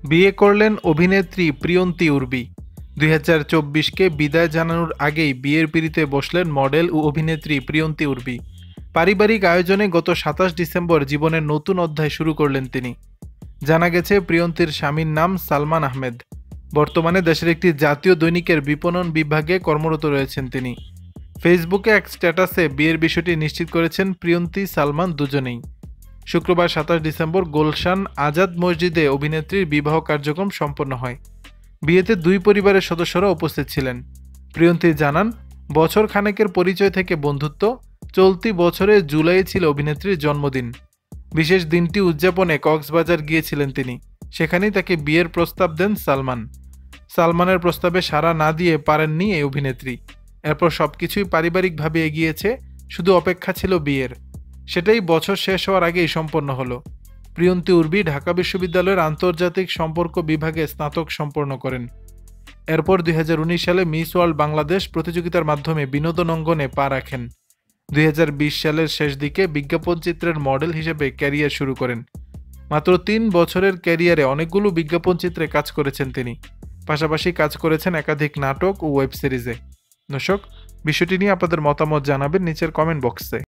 বিয়ে করলেন অভিনেত্রী প্রিয়ন্তী উর্বি। 2024কে বিদায় জানানোর আগেই বিয়ের পিঁড়িতে বসলেন মডেল ও অভিনেত্রী প্রিয়ন্তী উর্বি। পারিবারিক আয়োজনে গত 27 ডিসেম্বর জীবনের নতুন অধ্যায় শুরু করলেন তিনি। জানা গেছে, প্রিয়ন্তীর স্বামীর নাম সালমান আহমেদ। বর্তমানে দেশের একটি জাতীয় দৈনিকের বিপণন বিভাগে কর্মরত রয়েছেন তিনি। ফেসবুকে এক স্ট্যাটাসে বিয়ের বিষয়টি নিশ্চিত করেছেন প্রিয়ন্তী সালমান দুজনেই। শুক্রবার 27 ডিসেম্বর গুলশান আজাদ মসজিদে অভিনেত্রীর বিবাহ কার্যক্রম সম্পন্ন হয়। বিয়েতে দুই পরিবারের সদস্যরা উপস্থিত ছিলেন। প্রিয়ন্তী জানান, বছর খানেকের পরিচয় থেকে বন্ধুত্ব। চলতি বছরের জুলাই ছিল অভিনেত্রীর জন্মদিন। বিশেষ দিনটি উদযাপনে কক্সবাজার গিয়েছিলেন তিনি। সেখানেই তাকে বিয়ের প্রস্তাব দেন সালমান। সালমানের প্রস্তাবে সাড়া না দিয়ে পারেননি এই অভিনেত্রী। এরপর সবকিছুই পারিবারিকভাবে এগিয়েছে, শুধু অপেক্ষা ছিল বিয়ের। সেটাই বছর শেষ হওয়ার আগেই সম্পন্ন হলো। প্রিয়ন্তী উর্বি ঢাকা বিশ্ববিদ্যালয়ের আন্তর্জাতিক সম্পর্ক বিভাগে স্নাতক সম্পন্ন করেন। এরপর 2019 সালে মিস ওয়ার্ল্ড বাংলাদেশ প্রতিযোগিতার মাধ্যমে বিনোদন অঙ্গনে পা রাখেন। 2020 সালের শেষ দিকে বিজ্ঞাপন চিত্রের মডেল হিসেবে ক্যারিয়ার শুরু করেন। মাত্র 3 বছরের ক্যারিয়ারে অনেকগুলো বিজ্ঞাপন চিত্রে কাজ করেছেন তিনি। পাশাপাশি কাজ করেছেন একাধিক নাটক ও ওয়েব সিরিজে। দর্শক, বিষয়টি নিয়ে আপনাদের মতামত জানাবেন নিচের কমেন্ট বক্সে।